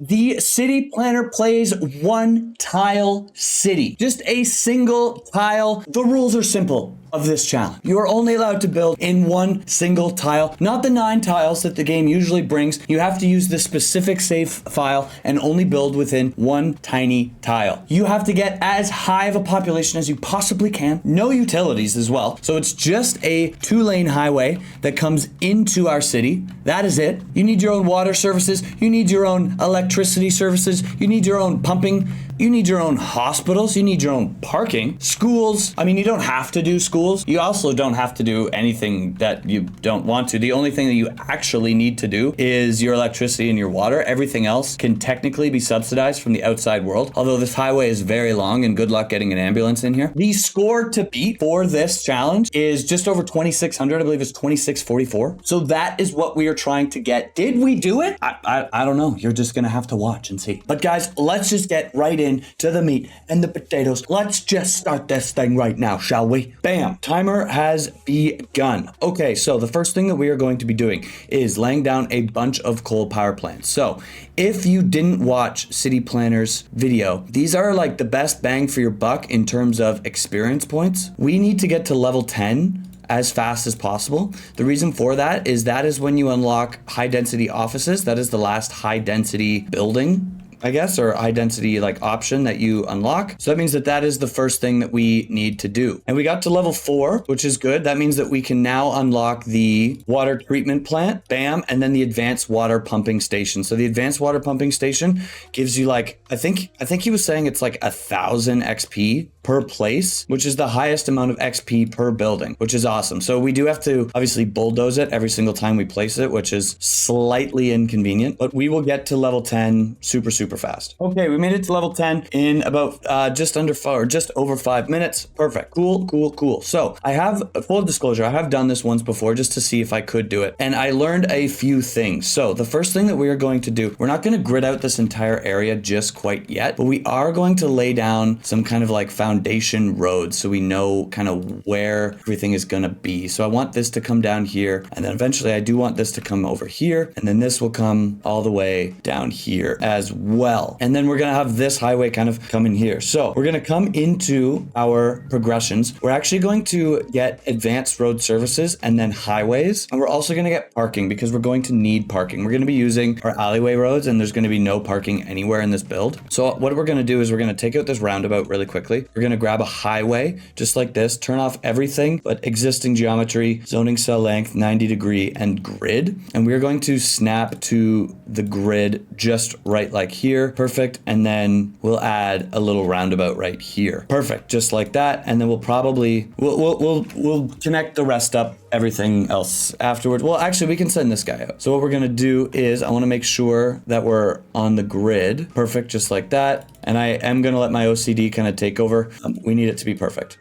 The city planner plays one tile city, just a single tile. The rules are simple of this challenge. You are only allowed to build in one single tile, not the 9 tiles that the game usually brings. You have to use the specific save file and only build within one tiny tile. You have to get as high of a population as you possibly can. No utilities as well. So it's just a 2-lane highway that comes into our city. That is it. You need your own water services. You need your own electricity services. You need your own pumping. You need your own hospitals. You need your own parking. Schools. I mean, you don't have to do schools. You also don't have to do anything that you don't want to. The only thing that you actually need to do is your electricity and your water. Everything else can technically be subsidized from the outside world. Although this highway is very long and good luck getting an ambulance in here. The score to beat for this challenge is just over 2,600. I believe it's 2,644. So that is what we are trying to get. Did we do it? I don't know. You're just going to have to watch and see. But guys, let's just get right into the meat and the potatoes. Let's just start this thing right now, shall we? Bam. Timer has begun. Okay, so the first thing that we are going to be doing is laying down a bunch of coal power plants. So if you didn't watch City Planner's video, these are like the best bang for your buck in terms of experience points. We need to get to level 10 as fast as possible. The reason for that is when you unlock high density offices. That is the last high density building, I guess, or high density like option that you unlock. So that means that is the first thing that we need to do. And we got to level 4, which is good. That means that we can now unlock the water treatment plant, bam, and then the advanced water pumping station. So the advanced water pumping station gives you like, I think he was saying it's like 1,000 XP per place, which is the highest amount of XP per building, which is awesome. So we do have to obviously bulldoze it every single time we place it, which is slightly inconvenient, but we will get to level 10 super fast. Okay, we made it to level 10 in about just over 5 minutes. Perfect. Cool. So I have, full disclosure, I have done this once before just to see if I could do it. And I learned a few things. So the first thing that we are going to do, we're not going to grid out this entire area just quite yet, but we are going to lay down some kind of like foundation roads so we know kind of where everything is going to be. So I want this to come down here, and then eventually I do want this to come over here, and then this will come all the way down here as well. And then we're going to have this highway kind of come in here. So we're going to come into our progressions. We're actually going to get advanced road services and then highways. And we're also going to get parking because we're going to need parking. We're going to be using our alleyway roads and there's going to be no parking anywhere in this build. So what we're going to do is we're going to take out this roundabout really quickly. We're going to grab a highway just like this, turn off everything but existing geometry, zoning cell length, 90 degree and grid. And we're going to snap to the grid just right like here. Perfect. And then we'll add a little roundabout right here. Perfect. Just like that. And then we'll probably, we'll connect the rest up, everything else afterwards. Well, actually we can send this guy out. So what we're going to do is I want to make sure that we're on the grid. Perfect. Just like that. And I am going to let my OCD kind of take over. We need it to be perfect.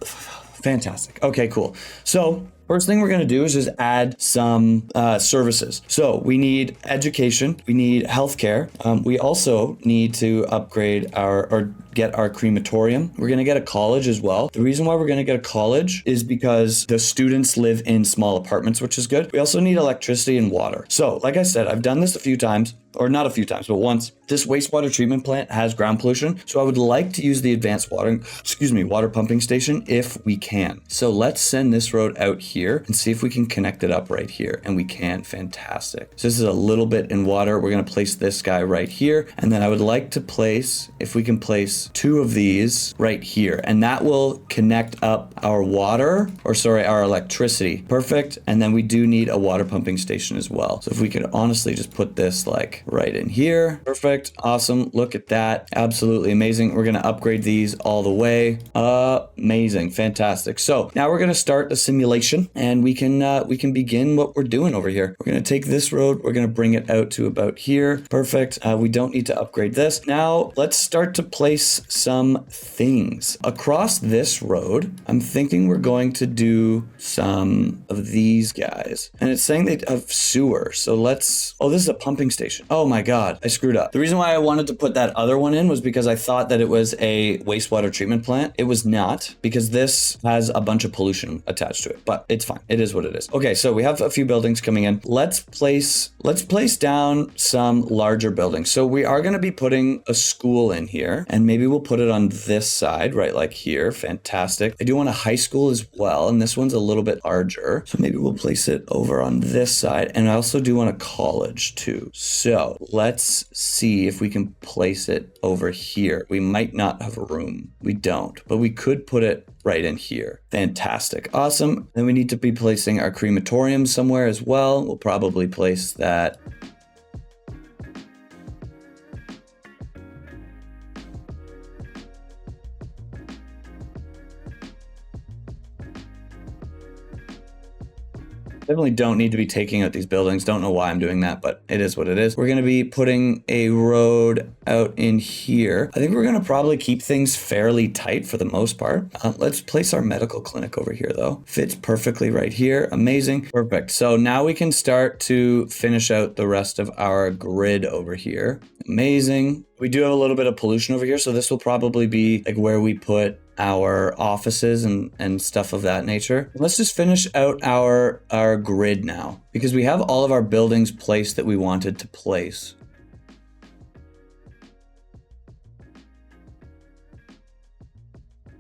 Fantastic. Okay, cool. So first thing we're going to do is just add some services. So we need education, we need healthcare. We also need to upgrade or get our crematorium. We're going to get a college as well. The reason why we're going to get a college is because the students live in small apartments, which is good. We also need electricity and water. So like I said, I've done this a few times, or not a few times, but once. This wastewater treatment plant has ground pollution. So I would like to use the advanced water pumping station if we can. So let's send this road out here and see if we can connect it up right here. And we can. Fantastic. So this is a little bit in water. We're going to place this guy right here. And then I would like to place, if we can place 2 of these right here, and that will connect up our our electricity. Perfect. And then we do need a water pumping station as well. So if we could honestly just put this like right in here. Perfect. Awesome. Look at that. Absolutely amazing. We're going to upgrade these all the way. Amazing. Fantastic. So now we're going to start the simulation and we can begin what we're doing over here. We're going to take this road. We're going to bring it out to about here. Perfect. We don't need to upgrade this. Now let's start to place some things across this road. I'm thinking we're going to do some of these guys, and it's saying they have sewer. So this is a pumping station. Oh my God, I screwed up. The reason why I wanted to put that other one in was because I thought that it was a wastewater treatment plant. It was not, because this has a bunch of pollution attached to it, but it's fine. It is what it is. Okay, so we have a few buildings coming in. Let's place down some larger buildings. So we are going to be putting a school in here, and maybe we'll put it on this side, right? Like here. Fantastic. I do want a high school as well, and this one's a little bit larger. So maybe we'll place it over on this side. And I also do want a college too. So let's see if we can place it over here. We might not have room. We don't, but we could put it right in here. Fantastic. Awesome. Then we need to be placing our crematorium somewhere as well. We'll probably place that definitely don't need to be taking out these buildings. Don't know why I'm doing that, but it is what it is. We're going to be putting a road out in here. I think we're going to probably keep things fairly tight for the most part. Let's place our medical clinic over here though. Fits perfectly right here. Amazing. Perfect. So now we can start to finish out the rest of our grid over here. Amazing. We do have a little bit of pollution over here, so this will probably be like where we put our offices and stuff of that nature. Let's just finish out our grid now, because we have all of our buildings placed that we wanted to place.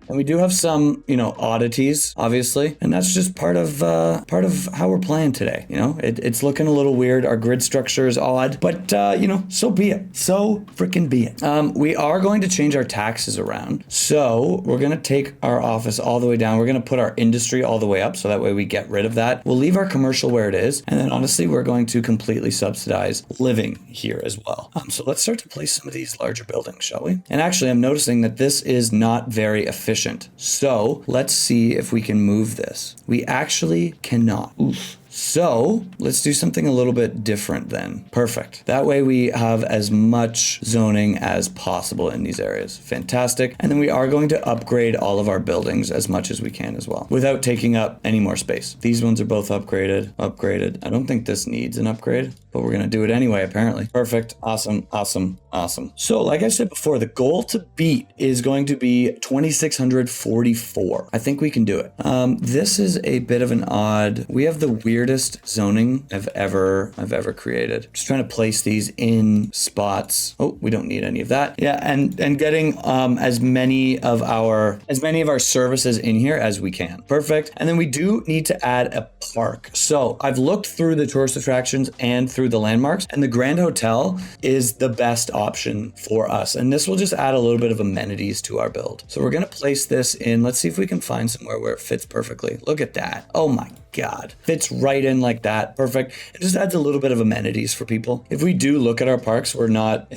And we do have some, oddities, obviously, and that's just part of how we're playing today. It's looking a little weird. Our grid structure is odd, but so be it. So freaking be it. We are going to change our taxes around. So we're going to take our office all the way down. We're going to put our industry all the way up, so that way we get rid of that. We'll leave our commercial where it is, and then honestly, we're going to completely subsidize living here as well. So let's start to place some of these larger buildings, shall we? And actually, I'm noticing that this is not very efficient. So let's see if we can move this. We actually cannot. Oof. So let's do something a little bit different then. Perfect. That way we have as much zoning as possible in these areas. Fantastic. And then we are going to upgrade all of our buildings as much as we can as well, without taking up any more space. These ones are both upgraded. I don't think this needs an upgrade, but we're going to do it anyway, apparently. Perfect. Awesome. Awesome. Awesome. So like I said before, the goal to beat is going to be 2,644. I think we can do it. This is a bit of an odd, we have the weirdest zoning I've ever created. Just trying to place these in spots. Oh, we don't need any of that. Yeah. And getting, as many of our services in here as we can. Perfect. And then we do need to add a park. So I've looked through the tourist attractions and through the landmarks, and the Grand Hotel is the best option for us. And this will just add a little bit of amenities to our build. So we're going to place this in. Let's see if we can find somewhere where it fits perfectly. Look at that. Oh my God, fits right in like that. Perfect. It just adds a little bit of amenities for people. If we do look at our parks, I'm not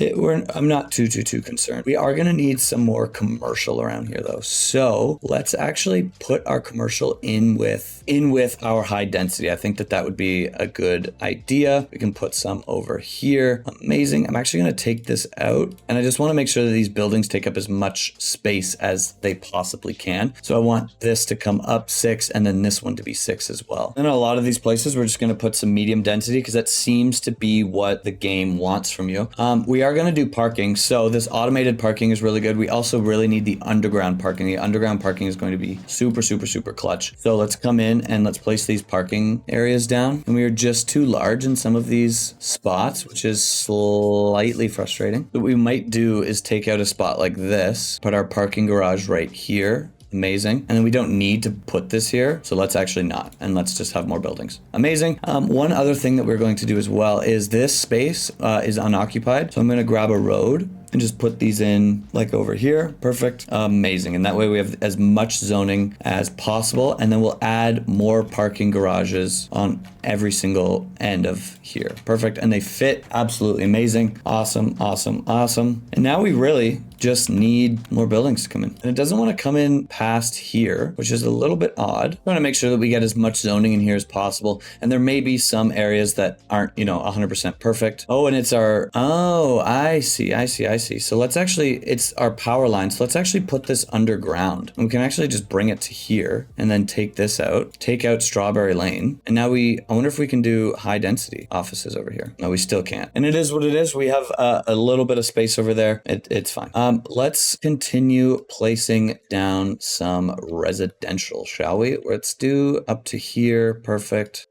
too concerned. We are going to need some more commercial around here though. So let's actually put our commercial in with our high density. I think that would be a good idea. We can put some over here. Amazing. I'm actually going to take this out, and I just want to make sure that these buildings take up as much space as they possibly can. So I want this to come up 6 and then this one to be 6 as well. And in a lot of these places, we're just going to put some medium density because that seems to be what the game wants from you. We are going to do parking. So this automated parking is really good. We also really need the underground parking. The underground parking is going to be super, super, super clutch. So let's come in and let's place these parking areas down. And we are just too large in some of these spots, which is slightly frustrating. What we might do is take out a spot like this, put our parking garage right here. Amazing. And then we don't need to put this here. So let's actually not. And let's just have more buildings. Amazing. One other thing that we're going to do as well is this space is unoccupied. So I'm going to grab a road and just put these in like over here. Perfect. Amazing. And that way we have as much zoning as possible. And then we'll add more parking garages on every single end of here. Perfect. And they fit absolutely amazing. Awesome. Awesome. Awesome. And now we really just need more buildings to come in. And it doesn't want to come in past here, which is a little bit odd. I want to make sure that we get as much zoning in here as possible. And there may be some areas that aren't, 100% perfect. Oh, and it's our, oh, I see. I see. So let's actually, it's our power line. So let's actually put this underground. And we can actually just bring it to here and then take this out, take out Strawberry Lane. And now I wonder if we can do high density offices over here. No, we still can't. And it is what it is. We have a little bit of space over there. It's fine. Let's continue placing down some residential, shall we? Let's do up to here. Perfect.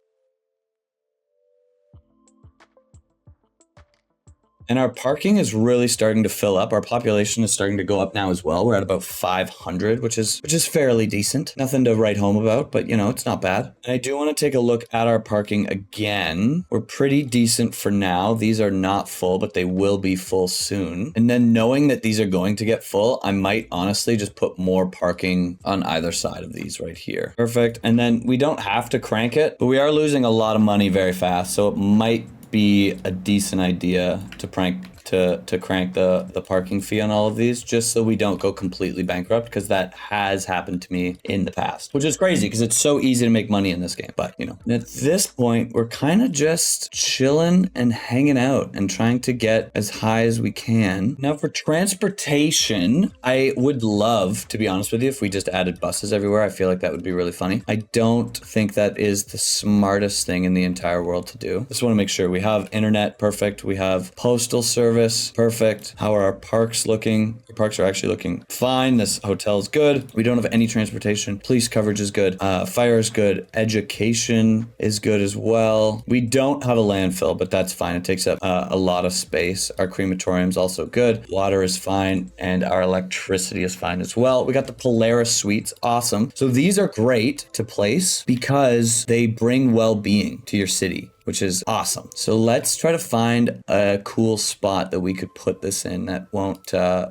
And our parking is really starting to fill up. Our population is starting to go up now as well. We're at about 500, which is fairly decent. Nothing to write home about, but you know, it's not bad. And I do want to take a look at our parking again. We're pretty decent for now. These are not full, but they will be full soon. And then knowing that these are going to get full, I might honestly just put more parking on either side of these right here. Perfect. And then we don't have to crank it, but we are losing a lot of money very fast. So it might be a decent idea to crank the parking fee on all of these, just so we don't go completely bankrupt, because that has happened to me in the past, which is crazy because it's so easy to make money in this game. But you know, at this point, we're kind of just chilling and hanging out and trying to get as high as we can. Now for transportation, I would love, to be honest with you, if we just added buses everywhere. I feel like that would be really funny. I don't think that is the smartest thing in the entire world to do. Just want to make sure we have internet. Perfect. We have postal service. Perfect. How are our parks looking? Our parks are actually looking fine. This hotel is good. We don't have any transportation. Police coverage is good. Fire is good. Education is good as well. We don't have a landfill, but that's fine. It takes up a lot of space. Our crematorium is also good. Water is fine. And our electricity is fine as well. We got the Polaris suites. Awesome. So these are great to place because they bring well-being to your city, which is awesome. So let's try to find a cool spot that we could put this in that won't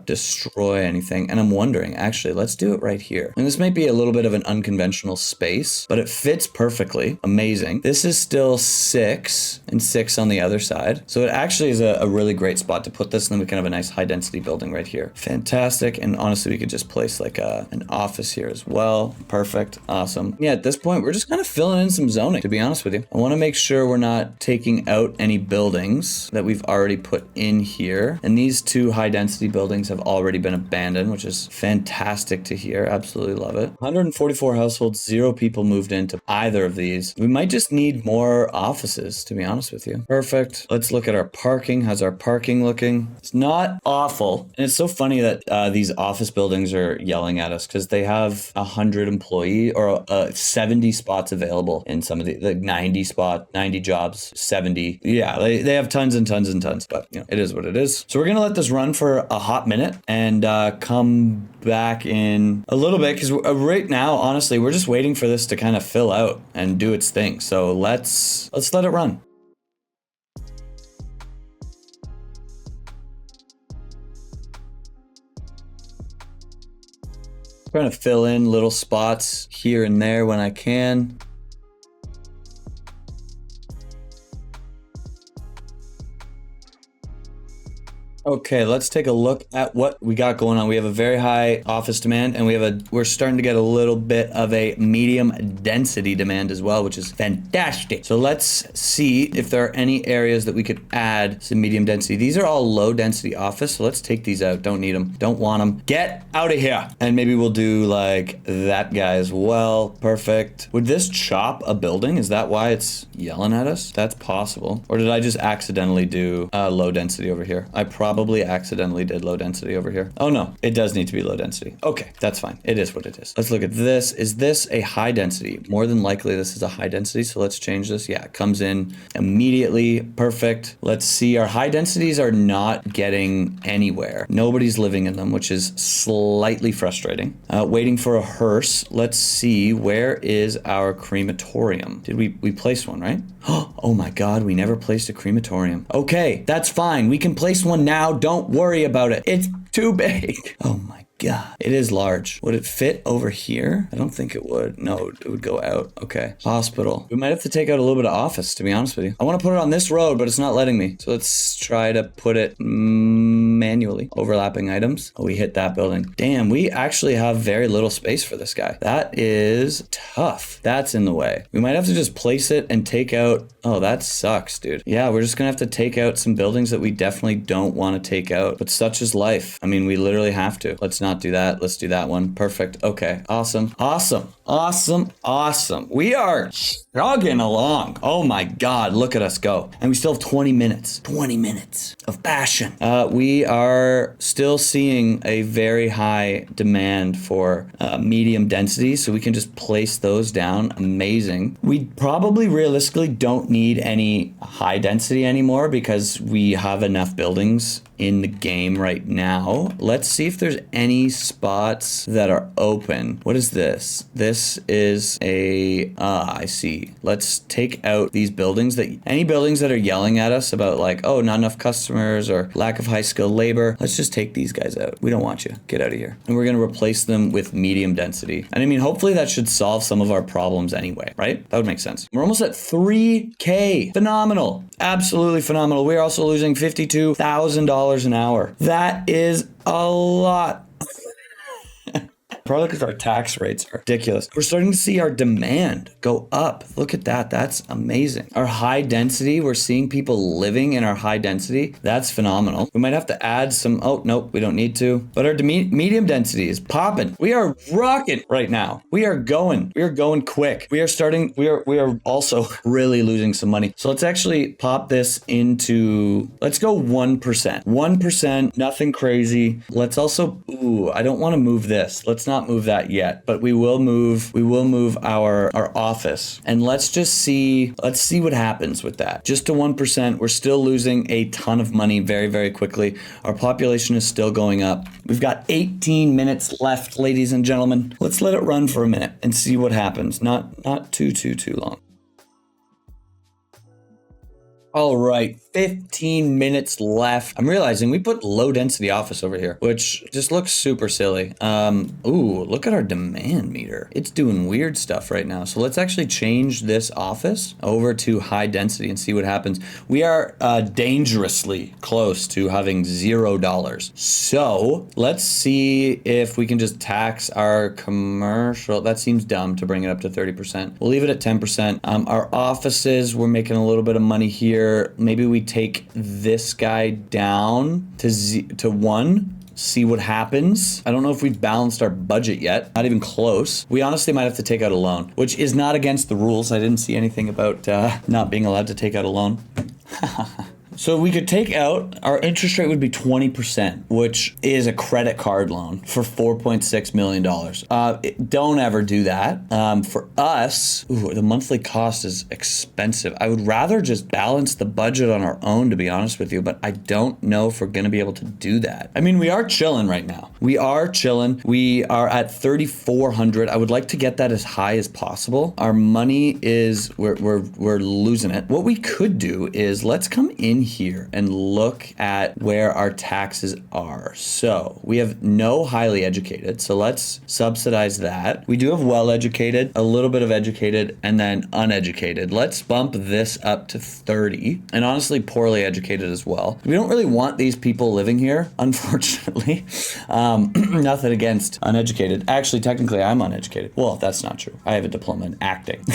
destroy anything. And I'm wondering, actually, let's do it right here. And this might be a little bit of an unconventional space, but it fits perfectly. Amazing. This is still 6 and 6 on the other side. So it actually is a really great spot to put this. And then we can have a nice high density building right here. Fantastic. And honestly, we could just place like an office here as well. Perfect. Awesome. Yeah, at this point, we're just kind of filling in some zoning, to be honest with you. I want to make sure we're not taking out any buildings that we've already put in here. And these 2 high density buildings have already been abandoned, which is fantastic to hear. Absolutely love it. 144 households, 0 people moved into either of these. We might just need more offices, to be honest with you. Perfect. Let's look at our parking. How's our parking looking? It's not awful. And it's so funny that these office buildings are yelling at us because they have 100 employee or 70 spots available in some of the 90 jobs, 70. Yeah, they have tons and tons and tons, but you know, it is what it is. So we're going to let this run for a hot minute and come back in a little bit because right now, honestly, we're just waiting for this to kind of fill out and do its thing. So let's let it run. Trying to fill in little spots here and there when I can. Okay, let's take a look at what we got going on. We have a very high office demand and we're starting to get a little bit of a medium density demand as well, which is fantastic. So let's see if there are any areas that we could add some medium density. These are all low density office, so let's take these out. Don't need them, don't want them. Get out of here. And maybe we'll do like that guy as well. Perfect. Would this chop a building? Is that why it's yelling at us? That's possible. Or did I just accidentally do low density over here? I probably accidentally did low density over here. Oh no, it does need to be low density. Okay, that's fine. It is what it is. Let's look at this. Is this a high density? More than likely this is a high density. So let's change this. Yeah, it comes in immediately. Perfect. Let's see. Our high densities are not getting anywhere. Nobody's living in them, which is slightly frustrating. Waiting for a hearse. Let's see. Where is our crematorium? Did we place one, right? Oh my God, we never placed a crematorium. Okay, that's fine. We can place one now. Don't worry about it. It's too big. Oh my God. It is large. Would it fit over here? I don't think it would. No, it would go out. Okay. Hospital. We might have to take out a little bit of office, to be honest with you. I want to put it on this road, but it's not letting me. So let's try to put it manually. Overlapping items. Oh, we hit that building. Damn, we actually have very little space for this guy. That is tough. That's in the way. We might have to just place it and take out. Oh, that sucks, dude. Yeah, we're just gonna have to take out some buildings that we definitely don't want to take out. But such is life. I mean, we literally have to. Let's not do that. Let's do that one. Perfect. Okay. Awesome. Awesome. Awesome. Awesome. We are jogging along. Oh my God. Look at us go. And we still have 20 minutes. 20 minutes of passion. We are still seeing a very high demand for medium density. So we can just place those down. Amazing. We probably realistically don't need any high density anymore because we have enough buildings in the game right now. Let's see if there's any spots that are open. What is this? This is a, I see. Let's take out these buildings any buildings that are yelling at us about like, oh, not enough customers or lack of high skilled labor. Let's just take these guys out. We don't want you. Get out of here. And we're going to replace them with medium density. And I mean, hopefully that should solve some of our problems anyway, right? That would make sense. We're almost at 3K. Phenomenal. Absolutely phenomenal. We're also losing $52,000 an hour. That is a lot. Probably because our tax rates are ridiculous. We're starting to see our demand go up. Look at that. That's amazing. Our high density, we're seeing people living in our high density. That's phenomenal. We might have to add some, oh, nope, we don't need to. But our medium density is popping. We are rocking right now. We are going quick. We are also really losing some money. So let's actually pop this into, let's go 1%. 1%, nothing crazy. Let's also, I don't want to move this. Let's not move that yet, but we will move our office, and let's see what happens with that. Just to 1%, we're still losing a ton of money very, very quickly. Our population is still going up. We've got 18 minutes left, ladies and gentlemen. Let's let it run for a minute and see what happens. Not too long. All right, 15 minutes left. I'm realizing we put low density office over here, which just looks super silly. Look at our demand meter. It's doing weird stuff right now. So let's actually change this office over to high density and see what happens. We are dangerously close to having $0. So let's see if we can just tax our commercial. That seems dumb to bring it up to 30%. We'll leave it at 10%. Our offices, we're making a little bit of money here. Maybe we take this guy down to 1. See what happens. I don't know if we've balanced our budget yet. Not even close. We honestly might have to take out a loan, which is not against the rules. I didn't see anything about not being allowed to take out a loan. So we could take out, our interest rate would be 20%, which is a credit card loan for $4.6 million. Don't ever do that. For us, the monthly cost is expensive. I would rather just balance the budget on our own, to be honest with you, but I don't know if we're going to be able to do that. I mean, we are chilling right now. We are chilling. We are at 3,400. I would like to get that as high as possible. Our money is, we're losing it. What we could do is let's come in here and look at where our taxes are. So we have no highly educated, so let's subsidize that. We do have well educated, a little bit of educated, and then uneducated. Let's bump this up to 30, and honestly poorly educated as well. We don't really want these people living here, unfortunately. Nothing against uneducated. Actually, technically I'm uneducated. Well, that's not true. I have a diploma in acting.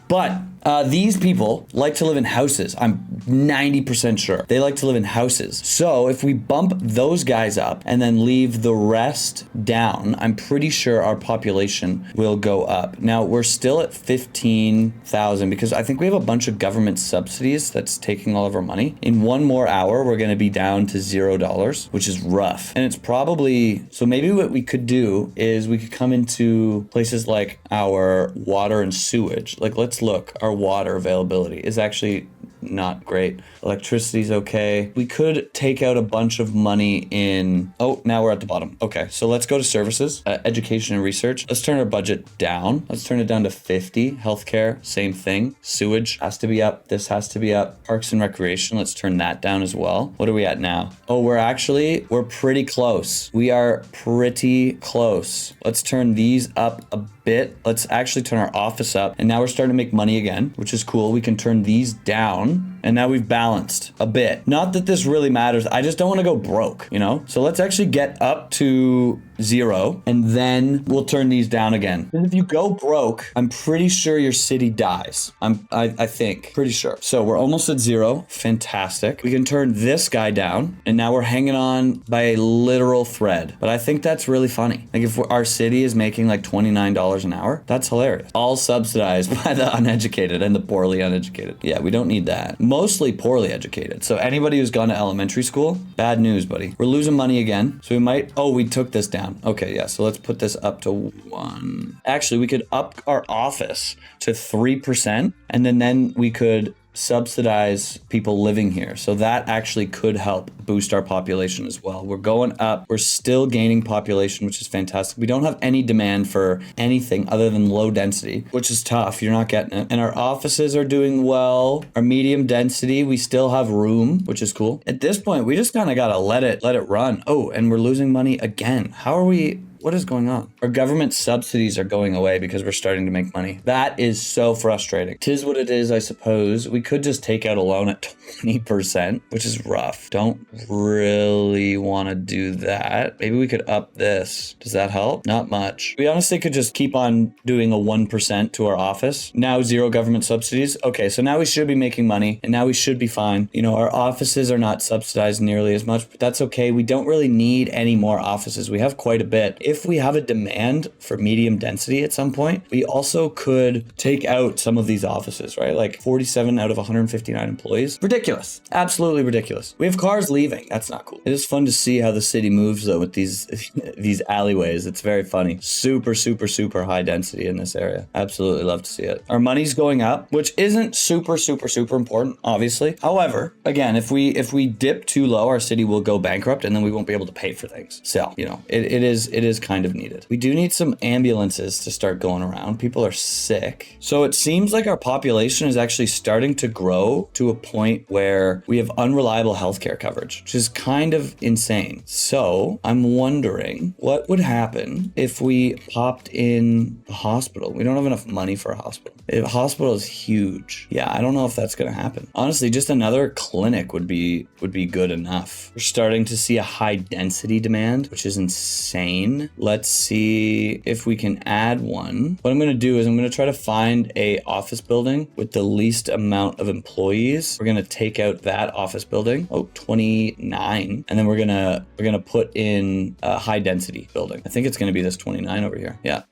But these people like to live in houses. I'm 90% sure. They like to live in houses. So if we bump those guys up and then leave the rest down, I'm pretty sure our population will go up. Now, we're still at 15,000 because I think we have a bunch of government subsidies that's taking all of our money. In one more hour, we're going to be down to $0, which is rough. And it's probably, so maybe what we could do is we could come into places like our water and sewage. Like, let's look. Our water availability is actually not great. Electricity's okay. We could take out a bunch of money in, oh, now we're at the bottom. Okay, so let's go to services, education and research. Let's turn our budget down. Let's turn it down to 50. Healthcare, same thing. Sewage has to be up. This has to be up. Parks and recreation, let's turn that down as well. What are we at now? Oh, we're pretty close. We are pretty close. Let's turn these up a bit. Let's actually turn our office up, and now we're starting to make money again, which is cool. We can turn these down. And now we've balanced a bit. Not that this really matters. I just don't want to go broke, you know? So let's actually get up to 0 and then we'll turn these down again. And if you go broke, I'm pretty sure your city dies. I think, pretty sure. So we're almost at 0. Fantastic. We can turn this guy down and now we're hanging on by a literal thread. But I think that's really funny. Like if our city is making like $29 an hour, that's hilarious. All subsidized by the uneducated and the poorly uneducated. Yeah, we don't need that. Mostly poorly educated. So anybody who's gone to elementary school, bad news, buddy. We're losing money again. So we might, oh, we took this down. Okay, yeah, so let's put this up to 1. Actually, we could up our office to 3% and then we could subsidize people living here. So that actually could help boost our population as well. We're going up. We're still gaining population, which is fantastic. We don't have any demand for anything other than low density, which is tough. You're not getting it. And our offices are doing well. Our medium density, we still have room, which is cool. At this point, we just kind of got to let it run. Oh, and we're losing money again. How are we? What is going on? Our government subsidies are going away because we're starting to make money. That is so frustrating. Tis what it is, I suppose. We could just take out a loan at 20%, which is rough. Don't really want to do that. Maybe we could up this. Does that help? Not much. We honestly could just keep on doing a 1% to our office. Now 0 government subsidies. Okay, so now we should be making money and now we should be fine. You know, our offices are not subsidized nearly as much, but that's okay. We don't really need any more offices. We have quite a bit. If we have a demand for medium density at some point, we also could take out some of these offices, right? Like 47 out of 159 employees. Ridiculous. Absolutely ridiculous. We have cars leaving. That's not cool. It is fun to see how the city moves though with these alleyways. It's very funny. Super, super, super high density in this area. Absolutely love to see it. Our money's going up, which isn't super, super, super important, obviously. However, again, if we dip too low, our city will go bankrupt and then we won't be able to pay for things. So, you know, it is kind of needed. We do need some ambulances to start going around. People are sick. So it seems like our population is actually starting to grow to a point where we have unreliable healthcare coverage, which is kind of insane. So I'm wondering what would happen if we popped in a hospital. We don't have enough money for a hospital. A hospital is huge. Yeah, I don't know if that's going to happen. Honestly, just another clinic would be good enough. We're starting to see a high density demand, which is insane. Let's see if we can add one. What I'm going to do is I'm going to try to find a office building with the least amount of employees. We're going to take out that office building. Oh, 29. And then we're going to put in a high density building. I think it's going to be this 29 over here. Yeah.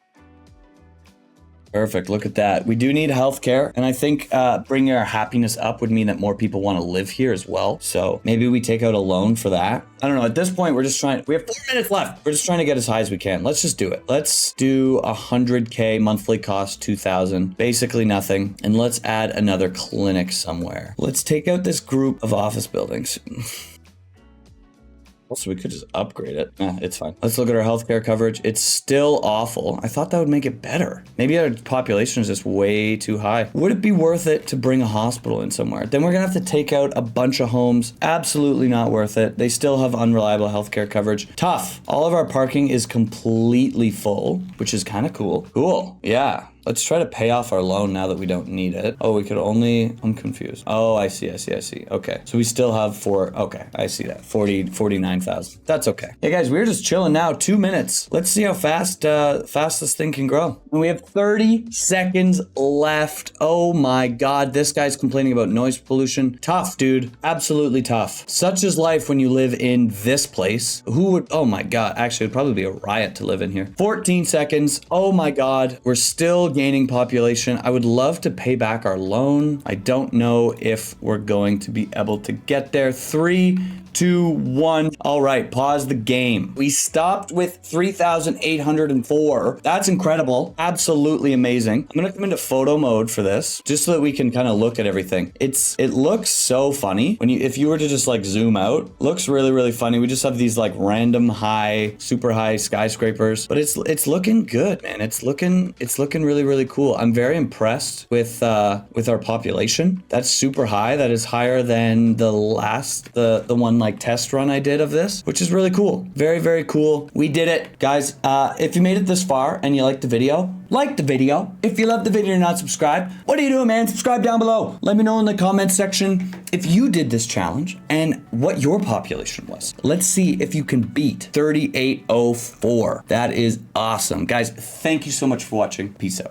Perfect. Look at that. We do need healthcare. And I think bringing our happiness up would mean that more people want to live here as well. So maybe we take out a loan for that. I don't know. At this point, we have 4 minutes left. We're just trying to get as high as we can. Let's just do it. Let's do 100K monthly cost, 2,000, basically nothing. And let's add another clinic somewhere. Let's take out this group of office buildings. So we could just upgrade it. It's fine. Let's look at our healthcare coverage. It's still awful. I thought that would make it better. Maybe our population is just way too high. Would it be worth it to bring a hospital in somewhere? Then we're gonna have to take out a bunch of homes. Absolutely not worth it. They still have unreliable healthcare coverage. Tough. All of our parking is completely full, which is kind of cool. Cool. Yeah. Let's try to pay off our loan now that we don't need it. Oh, we could only, I'm confused. Oh, I see. Okay. So we still have okay, I see that. 49,000. That's okay. Hey guys, we're just chilling now, 2 minutes. Let's see how fast this thing can grow. And we have 30 seconds left. Oh my God, this guy's complaining about noise pollution. Tough, dude. Absolutely tough. Such is life when you live in this place. Oh my God, actually it'd probably be a riot to live in here. 14 seconds. Oh my God, we're still gaining population. I would love to pay back our loan. I don't know if we're going to be able to get there. 3, 2, 1. All right, pause the game. We stopped with 3,804. That's incredible. Absolutely amazing. I'm gonna come into photo mode for this, just so that we can kind of look at everything. It looks so funny if you were to just like zoom out. Looks really, really funny. We just have these like random super high skyscrapers, but it's looking good, man. It's looking really, really cool. I'm very impressed with our population. That's super high. That is higher than the one like test run I did of this, which is really cool. Very, very cool. We did it. Guys, if you made it this far and you liked the video, like the video. If you love the video and you're not subscribed, what are you doing, man? Subscribe down below. Let me know in the comments section if you did this challenge and what your population was. Let's see if you can beat 3804. That is awesome. Guys, thank you so much for watching. Peace out.